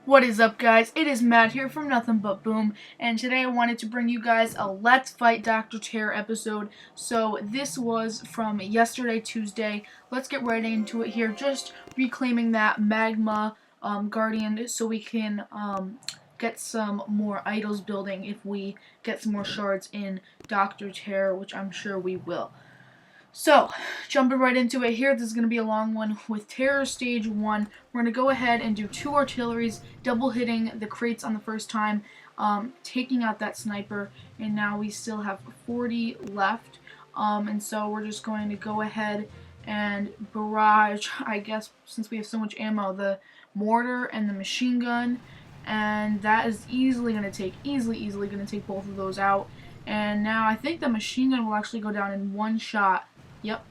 What is up, guys? It is Matt here from Nothing But Boom, and today I wanted to bring you guys a Let's Fight Dr. Terror episode. So this was from yesterday, Tuesday. Let's get right into it here, just reclaiming that Magma Guardian so we can get some more idols building if we get some more shards in Dr. Terror, which I'm sure we will. So, jumping right into it here, this is going to be a long one. With Terror Stage 1, we're going to go ahead and do 2 artilleries, double hitting the crates on the first time, taking out that sniper, and now we still have 40 left. And so we're just going to go ahead and barrage, I guess, since we have so much ammo, the mortar and the machine gun, and that is easily going to take both of those out. And now I think the machine gun will actually go down in one shot. Yep,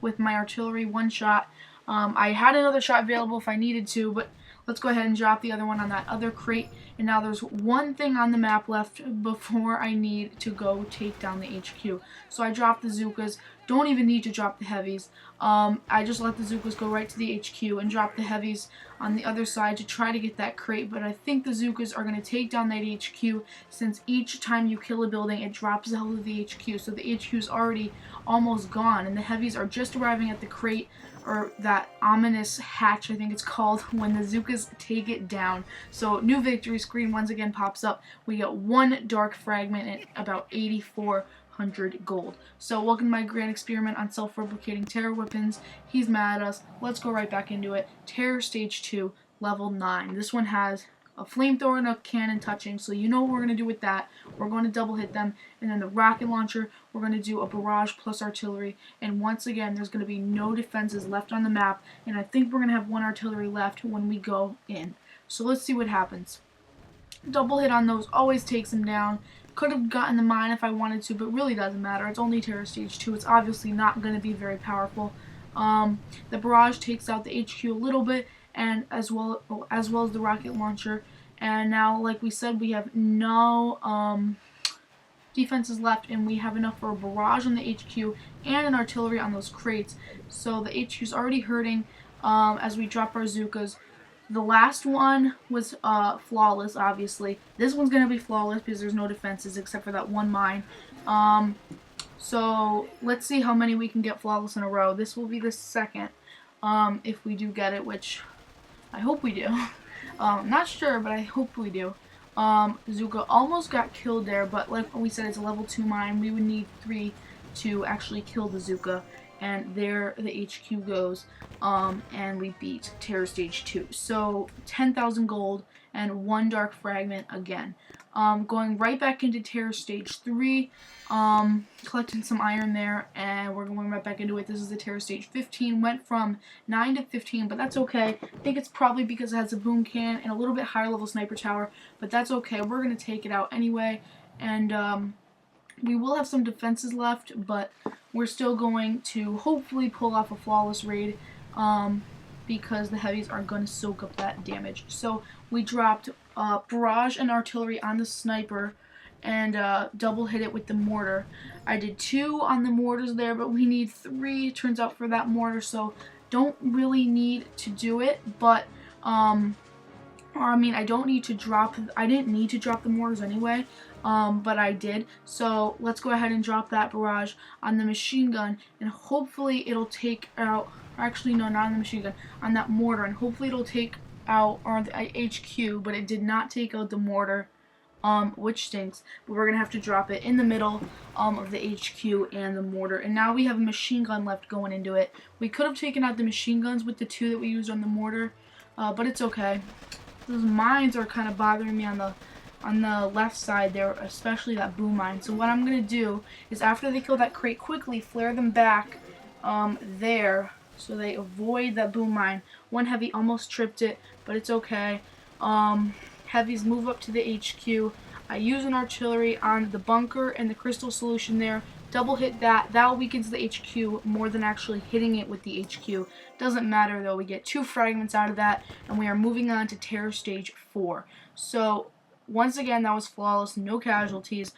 with my artillery, one shot. I had another shot available if I needed to, but let's go ahead and drop the other one on that other crate. And now there's one thing on the map left before I need to go take down the HQ. So I dropped the Zookas. Don't even need to drop the heavies. I just let the Zookas go right to the HQ and drop the heavies on the other side to try to get that crate. But I think the Zookas are going to take down that HQ, since each time you kill a building, it drops the health of the HQ. So the HQ is already almost gone, and the heavies are just arriving at the crate, or that ominous hatch, I think it's called, when the Zookas take it down. So new victory screen once again pops up. We get one dark fragment and about 8,400 gold. So welcome to my grand experiment on self-replicating terror weapons. He's mad at us. Let's go right back into it. Terror Stage 2, level 9. This one has a flamethrower and a cannon touching, so you know what we're going to do with that. We're going to double hit them, and then the rocket launcher, we're going to do a barrage plus artillery, and once again, there's going to be no defenses left on the map, and I think we're going to have one artillery left when we go in. So let's see what happens. Double hit on those always takes them down. Could have gotten the mine if I wanted to, but really doesn't matter. It's only Terror Stage 2. It's obviously not going to be very powerful. The barrage takes out the HQ a little bit, and as well as the rocket launcher. And now, like we said, we have no defenses left, and we have enough for a barrage on the HQ and an artillery on those crates. So the HQ is already hurting as we drop our Zookas. The last one was flawless, obviously. This one's going to be flawless because there's no defenses except for that one mine. So let's see how many we can get flawless in a row. This will be the second, if we do get it, which I hope we do. Not sure, but I hope we do. Zooka almost got killed there, but like we said, it's a level 2 mine. We would need 3 to actually kill the Zooka. And there the HQ goes, and we beat Terror Stage 2. So 10,000 gold and 1 dark fragment again. Going right back into Terror Stage 3, collecting some iron there, and we're going right back into it. This is the Terror Stage 15. Went from 9 to 15, but that's okay. I think it's probably because it has a boom cannon and a little bit higher level sniper tower, but that's okay. We're going to take it out anyway, and we will have some defenses left, but we're still going to hopefully pull off a flawless raid, because the heavies are going to soak up that damage. So we dropped barrage and artillery on the sniper, and double hit it with the mortar. I did 2 on the mortars there, but we need 3, turns out, for that mortar, so don't really need to do it, but I mean, I didn't need to drop the mortars anyway, but I did. So let's go ahead and drop that barrage on the machine gun, and hopefully it'll take out, actually no, not on the machine gun, on that mortar, and hopefully it'll take out the HQ, but it did not take out the mortar, which stinks, but we're gonna have to drop it in the middle of the HQ and the mortar. And now we have a machine gun left going into it. We could have taken out the machine guns with the 2 that we used on the mortar, but it's okay. Those mines are kind of bothering me on the left side there, especially that boom mine. So what I'm going to do is, after they kill that crate, quickly flare them back there so they avoid that boom mine. One heavy almost tripped it, but it's okay. Heavies move up to the HQ. I use an artillery on the bunker and the crystal solution there. Double hit that. That weakens the HQ more than actually hitting it with the HQ. Doesn't matter though. We get 2 fragments out of that, and we are moving on to Terror Stage 4. So once again, that was flawless, no casualties,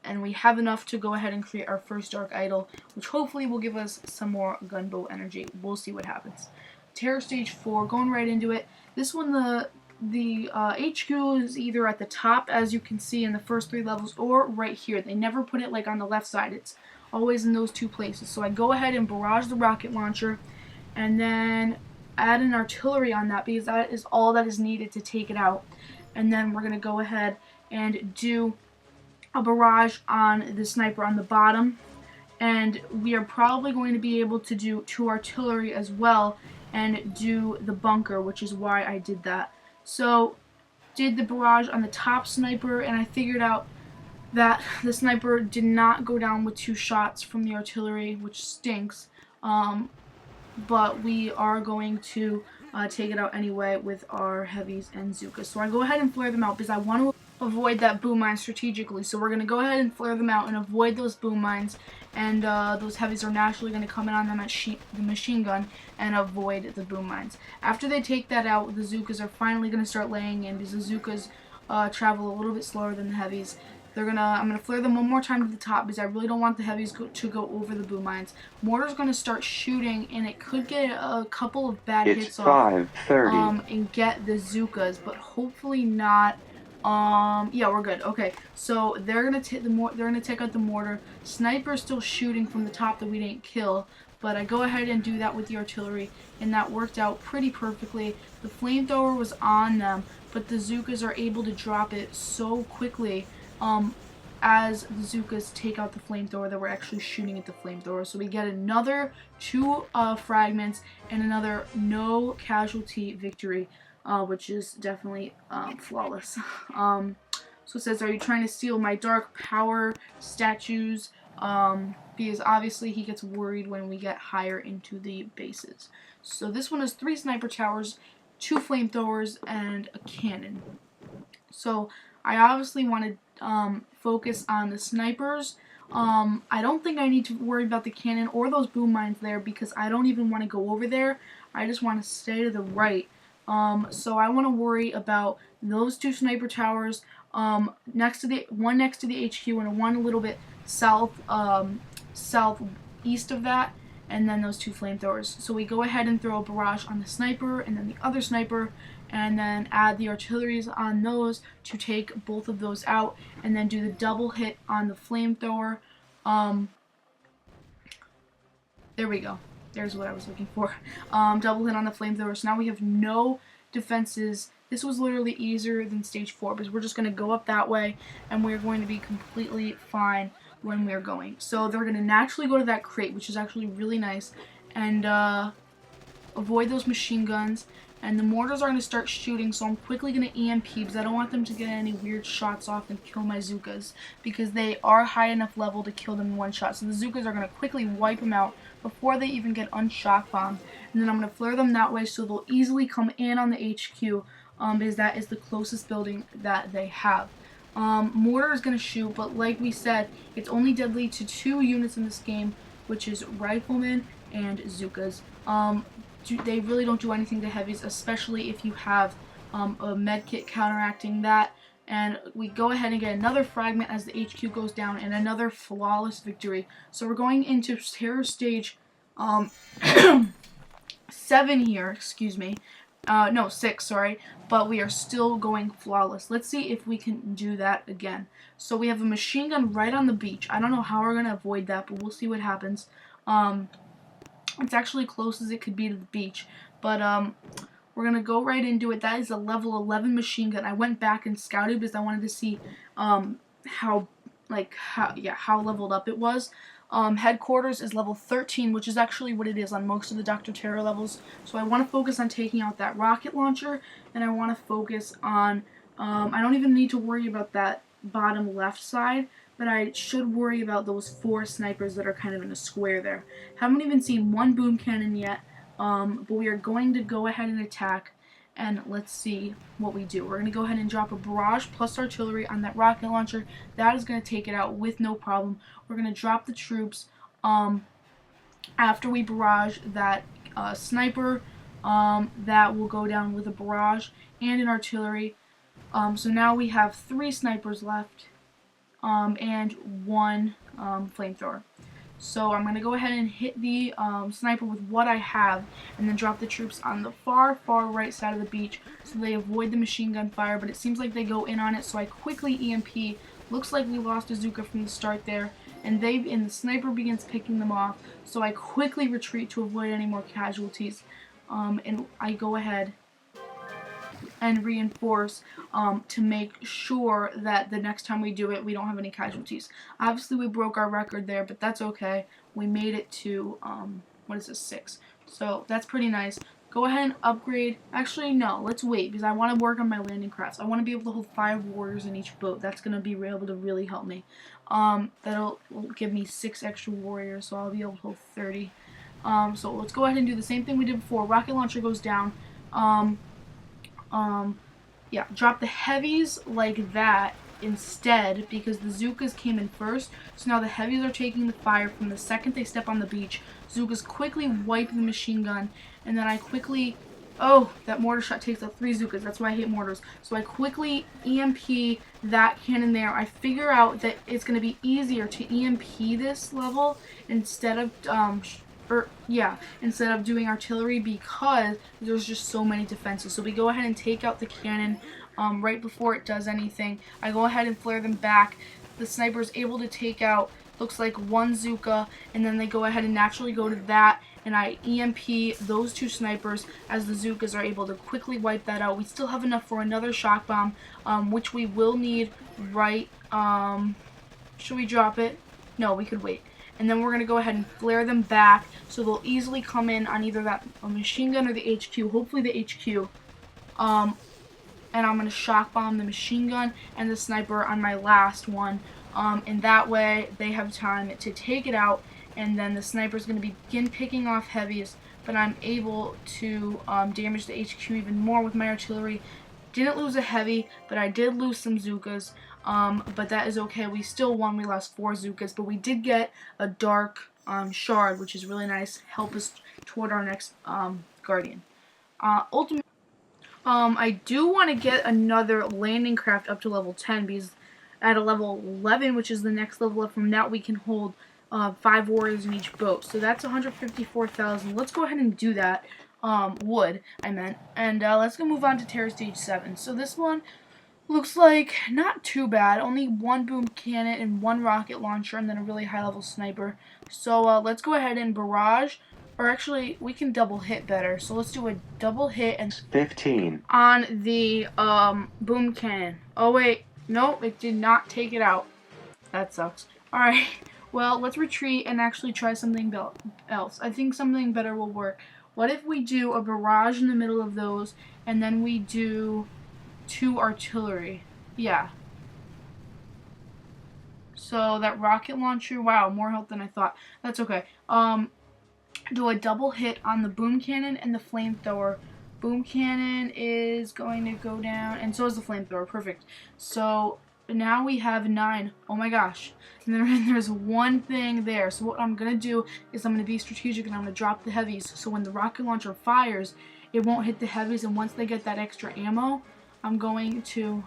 and we have enough to go ahead and create our first Dark Idol, which hopefully will give us some more gunboat energy. We'll see what happens. Terror Stage 4, going right into it. This one, the the HQ is either at the top, as you can see in the first 3 levels, or right here. They never put it like on the left side. It's always in those 2 places. So I go ahead and barrage the rocket launcher, and then add an artillery on that, because that is all that is needed to take it out. And then we're going to go ahead and do a barrage on the sniper on the bottom. And we are probably going to be able to do 2 artillery as well and do the bunker, which is why I did that. So, did the barrage on the top sniper, and I figured out that the sniper did not go down with 2 shots from the artillery, which stinks. But we are going to take it out anyway with our heavies and Zookas. So I go ahead and flare them out because I want to avoid that boom mine strategically. So we're going to go ahead and flare them out and avoid those boom mines. And those heavies are naturally going to come in on them at the machine gun and avoid the boom mines. After they take that out, the Zookas are finally going to start laying in, because the Zookas travel a little bit slower than the heavies. I'm gonna flare them one more time to the top because I really don't want the heavies to go over the boom mines. Mortar's gonna start shooting, and it could get a couple of bad hits off. It's 5:30. And get the Zookas, but hopefully not. Yeah, we're good. Okay, so they're gonna take out the mortar. Sniper's still shooting from the top that we didn't kill, but I go ahead and do that with the artillery, and that worked out pretty perfectly. The flamethrower was on them, but the Zookas are able to drop it so quickly. As the Zookas take out the flamethrower, that we're actually shooting at the flamethrower. So we get another 2 fragments and another no casualty victory, which is definitely flawless. So it says, are you trying to steal my dark power statues? Because obviously he gets worried when we get higher into the bases. So this one has 3 sniper towers, 2 flamethrowers, and a cannon. So I obviously want to focus on the snipers. I don't think I need to worry about the cannon or those boom mines there, because I don't even want to go over there. I just want to stay to the right. So I want to worry about those 2 sniper towers, one next to the HQ, and one a little bit southeast of that, and then those 2 flamethrowers. So we go ahead and throw a barrage on the sniper and then the other sniper, and then add the artilleries on those to take both of those out, and then do the double hit on the flamethrower. There we go. There's what I was looking for. Double hit on the flamethrower. So now we have no defenses. This was literally easier than stage 4, because we're just going to go up that way, and we're going to be completely fine when we're going. So they're going to naturally go to that crate, which is actually really nice, and avoid those machine guns. And the mortars are going to start shooting, so I'm quickly going to EMP, because I don't want them to get any weird shots off and kill my Zookas, because they are high enough level to kill them in one shot. So the Zookas are going to quickly wipe them out before they even get unshock bombed. And then I'm going to flare them that way, so they'll easily come in on the HQ, because that is the closest building that they have. Mortar is going to shoot, but like we said, it's only deadly to 2 units in this game, which is Riflemen and Zookas. They really don't do anything to heavies, especially if you have a medkit counteracting that. And we go ahead and get another fragment as the HQ goes down, and another flawless victory. So we're going into terror stage 7 here, excuse me. No, 6, sorry. But we are still going flawless. Let's see if we can do that again. So we have a machine gun right on the beach. I don't know how we're going to avoid that, but we'll see what happens. It's actually close as it could be to the beach, but we're gonna go right into it. That is a level 11 machine gun. I went back and scouted because I wanted to see how leveled up it was. Headquarters is level 13, which is actually what it is on most of the Dr. Terror levels. So I want to focus on taking out that rocket launcher, and I want to focus on. I don't even need to worry about that bottom left side, but I should worry about those 4 snipers that are kind of in a square there. Haven't even seen 1 boom cannon yet, but we are going to go ahead and attack, and let's see what we do. We're going to go ahead and drop a barrage plus artillery on that rocket launcher. That is going to take it out with no problem. We're going to drop the troops after we barrage that sniper. That will go down with a barrage and an artillery. So now we have 3 snipers left. And 1 flamethrower. So I'm going to go ahead and hit the sniper with what I have, and then drop the troops on the far right side of the beach so they avoid the machine gun fire, but it seems like they go in on it, so I quickly EMP. Looks like we lost a Zooka from the start there, and the sniper begins picking them off, so I quickly retreat to avoid any more casualties, and I go ahead and reinforce to make sure that the next time we do it, we don't have any casualties. Obviously, we broke our record there, but that's okay. We made it to, what is this, 6. So that's pretty nice. Go ahead and upgrade. Actually, no, let's wait, because I want to work on my landing crafts. I want to be able to hold 5 warriors in each boat. That's going to be able to really help me. That'll give me 6 extra warriors, so I'll be able to hold 30. So let's go ahead and do the same thing we did before. Rocket launcher goes down. Yeah, drop the heavies like that instead, because the Zookas came in first. So now the heavies are taking the fire from the second they step on the beach. Zookas quickly wipe the machine gun, and then I quickly... Oh, that mortar shot takes out 3 Zookas. That's why I hate mortars. So I quickly EMP that cannon there. I figure out that it's going to be easier to EMP this level instead of... instead of doing artillery, because there's just so many defenses. So we go ahead and take out the cannon right before it does anything. I go ahead and flare them back. The sniper is able to take out, looks like 1 Zooka, and then they go ahead and naturally go to that, and I EMP those 2 snipers as the Zookas are able to quickly wipe that out. We still have enough for another shock bomb, which we will need right, should we drop it? No, we could wait. And then we're going to go ahead and flare them back, so they'll easily come in on either that machine gun or the HQ, hopefully the HQ. And I'm going to shock bomb the machine gun and the sniper on my last one, and that way they have time to take it out, and then the sniper is going to begin picking off heavies, but I'm able to damage the HQ even more with my artillery. Didn't lose a heavy, but I did lose some Zookas. But that is okay. We still won. We lost 4 Zookas, but we did get a dark shard, which is really nice. Help us toward our next guardian. Ultimately, I do want to get another landing craft up to level 10, because at a level 11, which is the next level up from that, we can hold 5 warriors in each boat. So that's 154,000. Let's go ahead and do that. Wood, I meant. And let's go move on to Terror Stage 7. So this one looks like not too bad. Only 1 boom cannon and 1 rocket launcher, and then a really high level sniper. So let's go ahead and barrage, or actually we can double hit better. So let's do a double hit and 15 on the boom cannon. Oh wait, nope, it did not take it out. That sucks. All right, well, let's retreat and actually try something else. I think something better will work. What if we do a barrage in the middle of those, and then we do 2 artillery? Yeah. So that rocket launcher, wow, more health than I thought. That's okay. Do a double hit on the boom cannon and the flamethrower. Boom cannon is going to go down, and so is the flamethrower. Perfect. So now we have 9. Oh my gosh. And then there's 1 thing there. So what I'm going to do is I'm going to be strategic, and I'm going to drop the heavies. So when the rocket launcher fires, it won't hit the heavies. And once they get that extra ammo, I'm going to...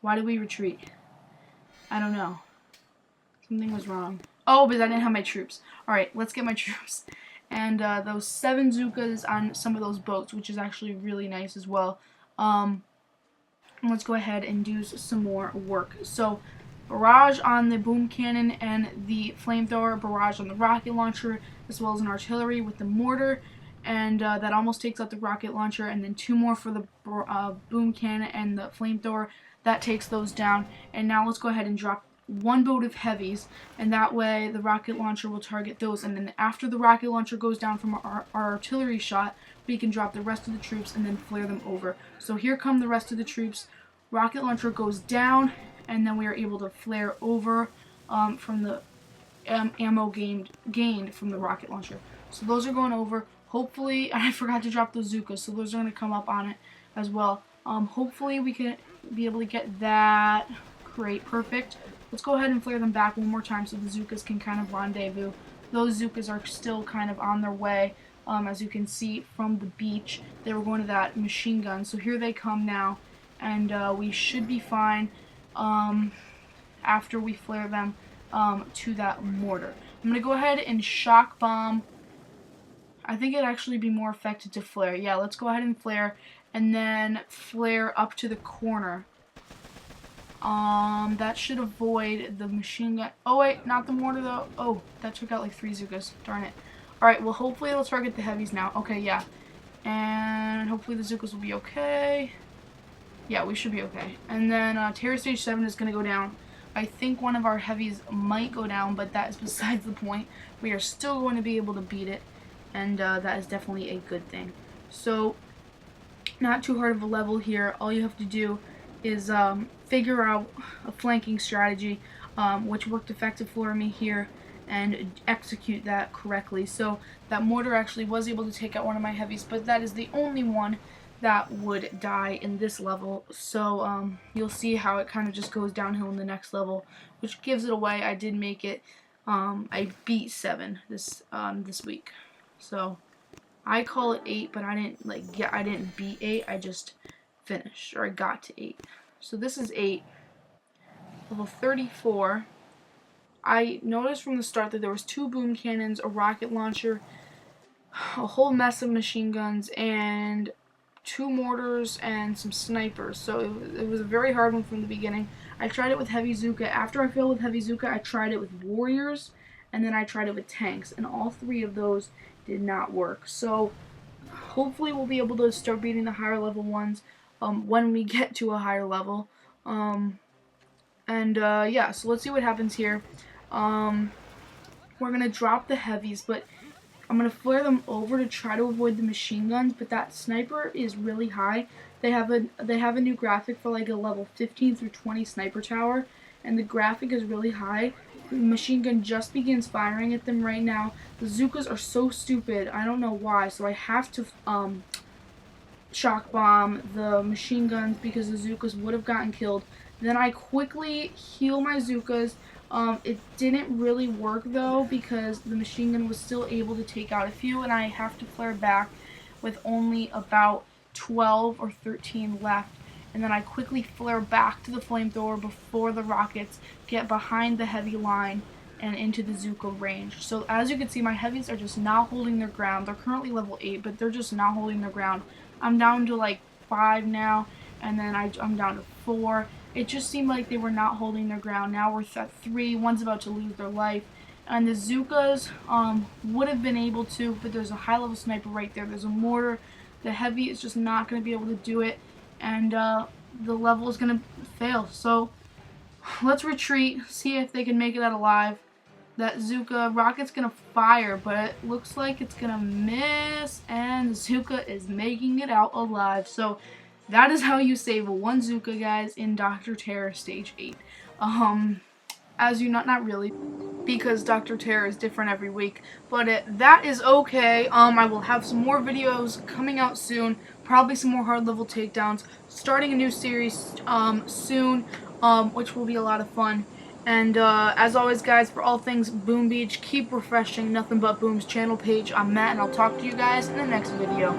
Why did we retreat? I don't know. Something was wrong. Oh, because I didn't have my troops. Alright, let's get my troops. And those 7 Zookas on some of those boats, which is actually really nice as well. Let's go ahead and do some more work. So, barrage on the boom cannon and the flamethrower, barrage on the rocket launcher, as well as an artillery with the mortar, and that almost takes out the rocket launcher, and then 2 more for the boom cannon and the flamethrower. That takes those down. And now let's go ahead and drop 1 boat of heavies, and that way the rocket launcher will target those, and then after the rocket launcher goes down from our artillery shot, we can drop the rest of the troops and then flare them over. So here come the rest of the troops. Rocket launcher goes down, and then we are able to flare over from the ammo gained from the rocket launcher. So those are going over. Hopefully, I forgot to drop those Zookas, so those are going to come up on it as well. Hopefully we can be able to get that. Great, perfect. Let's go ahead and flare them back 1 more time so the Zookas can kind of rendezvous. Those Zookas are still kind of on their way. As you can see from the beach, they were going to that machine gun. So here they come now, and we should be fine after we flare them to that mortar. I'm going to go ahead and shock bomb. I think it'd actually be more effective to flare. Yeah, let's go ahead and flare. And then flare up to the corner. That should avoid the machine gun. Oh, wait, not the mortar, though. Oh, that took out like 3 Zookas. Darn it. Alright, well, hopefully it'll target the heavies now. Okay, yeah. And hopefully the Zookas will be okay. Yeah, we should be okay. And then Terror Stage 7 is going to go down. I think one of our heavies might go down, but that is besides the point. We are still going to be able to beat it, and that is definitely a good thing. So, not too hard of a level here. All you have to do is figure out a flanking strategy, which worked effective for me here, and execute that correctly. So that mortar actually was able to take out one of my heavies, but that is the only one that would die in this level. So you'll see how it kind of just goes downhill in the next level, which gives it away. I did make it. I beat 7 this week. So I call it 8, but I didn't beat 8. I just finished, or I got to 8. So this is 8. Level 34. I noticed from the start that there was 2 boom cannons, a rocket launcher, a whole mess of machine guns, and 2 mortars and some snipers. So it was a very hard one from the beginning. I tried it with Heavy Zooka. After I failed with Heavy Zooka, I tried it with warriors, and then I tried it with tanks, and all 3 of those did not work. So hopefully we'll be able to start beating the higher level ones when we get to a higher level. Yeah, so let's see what happens here. We're gonna drop the heavies, but I'm gonna flare them over to try to avoid the machine guns. But that sniper is really high. They have a new graphic for like a level 15 through 20 sniper tower, and the graphic is really high. The machine gun just begins firing at them right now. The Zookas are so stupid. I don't know why. So I have to shock bomb the machine guns because the Zookas would have gotten killed. Then I quickly heal my Zookas. It didn't really work though because the machine gun was still able to take out a few, and I have to flare back with only about 12 or 13 left. And then I quickly flare back to the flamethrower before the rockets get behind the heavy line and into the Zooka range. So as you can see, my heavies are just not holding their ground. They're currently level 8, but they're just not holding their ground. I'm down to like 5 now, and then I'm down to 4. It just seemed like they were not holding their ground. Now we're at 3. One's about to lose their life. And the Zookas would have been able to, but there's a high-level sniper right there. There's a mortar. The heavy is just not going to be able to do it, and the level is going to fail. So let's retreat, see if they can make it out alive. That Zooka rocket's going to fire, but it looks like it's going to miss, and Zooka is making it out alive. So that is how you save a 1 Zooka, guys, in Dr. Terror Stage 8. As you not really, because Dr. Terror is different every week, but that is okay. I will have some more videos coming out soon, probably some more hard level takedowns, starting a new series soon, which will be a lot of fun. And as always, guys, for all things Boom Beach, keep refreshing Nothing But Boom's channel page. I'm Matt, and I'll talk to you guys in the next video.